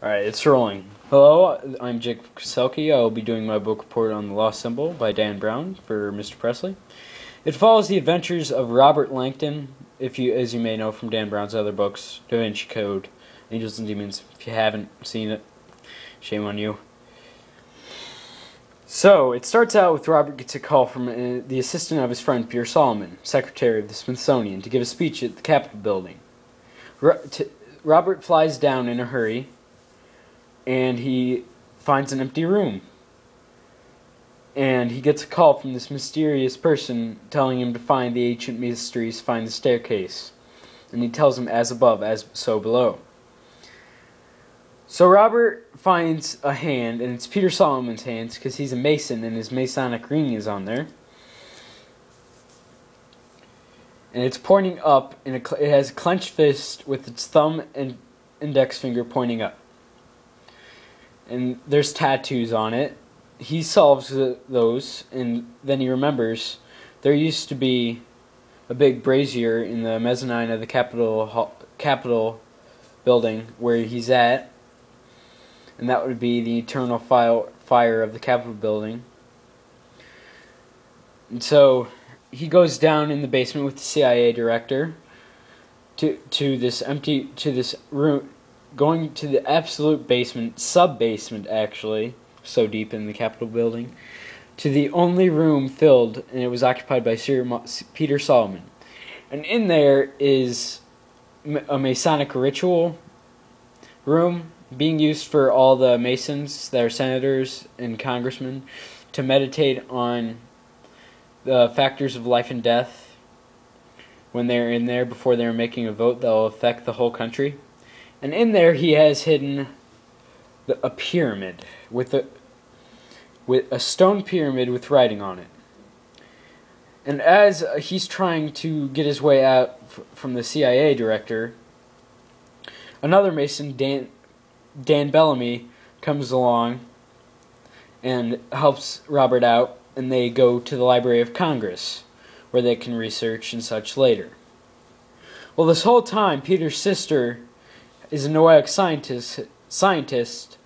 Alright, it's rolling. Hello, I'm Jake Selke. I will be doing my book report on The Lost Symbol by Dan Brown for Mr. Presley. It follows the adventures of Robert Langton, as you may know from Dan Brown's other books, Da Vinci Code, Angels and Demons. If you haven't seen it, shame on you. So, it starts out with Robert gets a call from the assistant of his friend Peter Solomon, secretary of the Smithsonian, to give a speech at the Capitol building. Robert flies down in a hurry, and he finds an empty room. And he gets a call from this mysterious person telling him to find the ancient mysteries, find the staircase. And he tells him, as above, as so below. So Robert finds a hand, and it's Peter Solomon's hands, because he's a Mason, and his Masonic ring is on there. And it's pointing up, and it has a clenched fist with its thumb and index finger pointing up. And there's tattoos on it. He solves those, and then he remembers there used to be a big brazier in the mezzanine of the Capitol building where he's at, and that would be the eternal fire of the Capitol building. And so he goes down in the basement with the CIA director to this room, going to the absolute basement, sub-basement actually, so deep in the Capitol building, to the only room filled, and it was occupied by Peter Solomon. And in there is a Masonic ritual room being used for all the Masons that are senators and congressmen to meditate on the factors of life and death when they're in there before they're making a vote that will affect the whole country. And in there he has hidden a pyramid with a stone pyramid with writing on it. And as he's trying to get his way out from the CIA director, another Mason, Dan Bellamy, comes along and helps Robert out, and they go to the Library of Congress where they can research and such later. Well, this whole time Peter's sister is a Noahic scientist,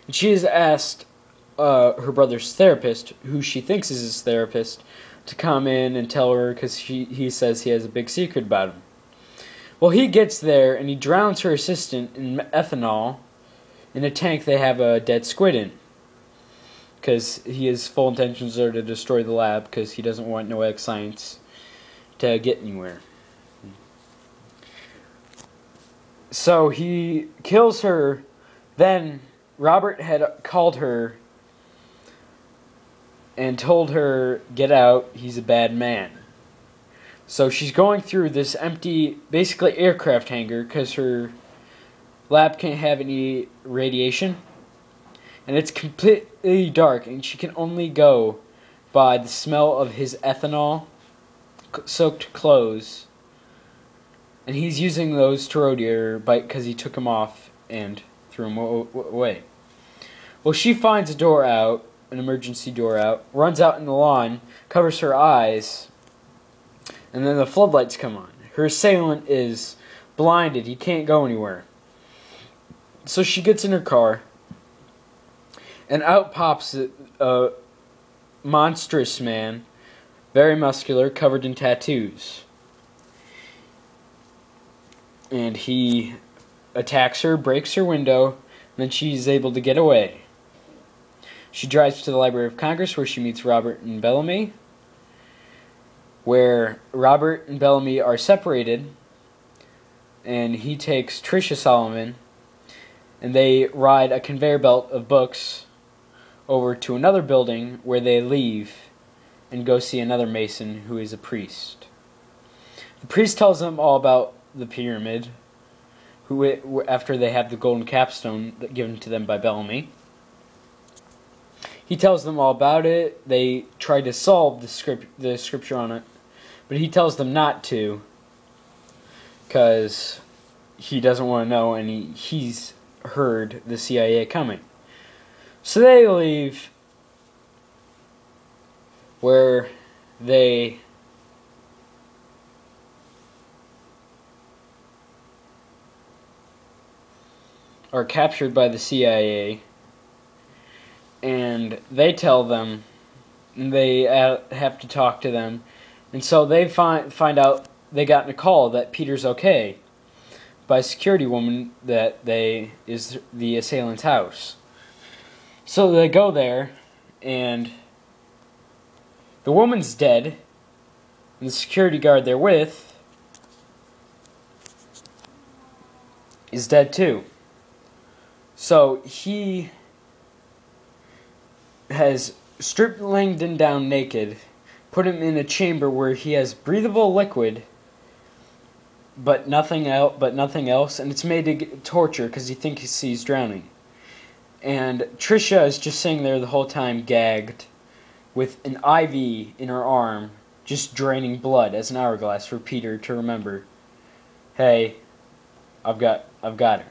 and she has asked her brother's therapist, who she thinks is his therapist, to come in and tell her because he says he has a big secret about him. Well, he gets there and he drowns her assistant in ethanol in a tank they have a dead squid in, because his full intentions are to destroy the lab because he doesn't want Noahic science to get anywhere. So he kills her. Then Robert had called her and told her, get out, he's a bad man. So she's going through this empty, basically aircraft hangar, because her lab can't have any radiation. And it's completely dark, and she can only go by the smell of his ethanol-soaked clothes. And he's using those to rodeo her because he took them off and threw them away. Well, she finds a door out, an emergency door out, runs out in the lawn, covers her eyes, and then the floodlights come on. Her assailant is blinded. He can't go anywhere. So she gets in her car, and out pops a monstrous man, very muscular, covered in tattoos. And he attacks her, breaks her window, and then she's able to get away. She drives to the Library of Congress where she meets Robert and Bellamy, where Robert and Bellamy are separated, and he takes Tricia Solomon, and they ride a conveyor belt of books over to another building where they leave and go see another Mason who is a priest. The priest tells them all about the pyramid, after they have the golden capstone given to them by Bellamy. He tells them all about it. They try to solve the scripture on it, but he tells them not to, because he doesn't want to know, and he's heard the CIA coming. So they leave, where they are captured by the CIA, and they tell them they have to talk to them, and so they find out they got a call that Peter's okay by a security woman that is the assailant's house. So they go there, and the woman's dead, and the security guard they're with is dead too. So he has stripped Langdon down naked, put him in a chamber where he has breathable liquid, but nothing else, and it's made to torture because he thinks he's drowning. And Trisha is just sitting there the whole time, gagged, with an IV in her arm, just draining blood as an hourglass for Peter to remember, hey, I've got her.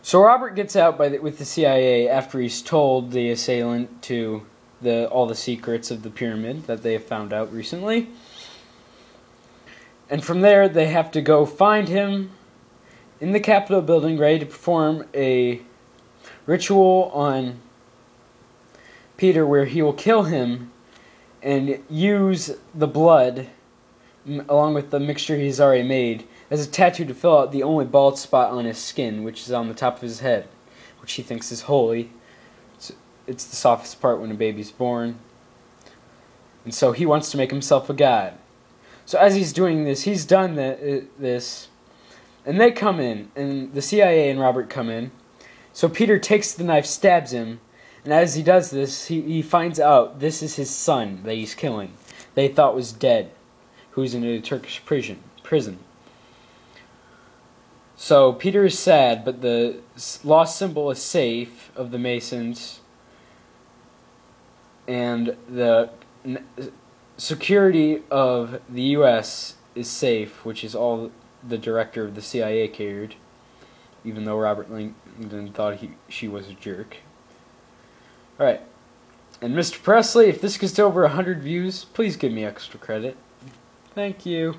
So Robert gets out with the CIA after he's told the assailant to all the secrets of the pyramid that they have found out recently. And from there, they have to go find him in the Capitol building, ready to perform a ritual on Peter where he will kill him and use the blood, along with the mixture he's already made, as a tattoo to fill out the only bald spot on his skin, which is on the top of his head, which he thinks is holy. It's the softest part when a baby's born. And so he wants to make himself a god. So as he's doing this, he's done this, and they come in, and the CIA and Robert come in. So Peter takes the knife, stabs him, and as he does this, he finds out this is his son that he's killing, they thought was dead, who's in a Turkish prison. So Peter is sad, but the lost symbol is safe of the Masons, and the security of the U.S. is safe, which is all the director of the CIA cared, even though Robert Langdon thought she was a jerk. Alright, and Mr. Presley, if this gets to over 100 views, please give me extra credit. Thank you.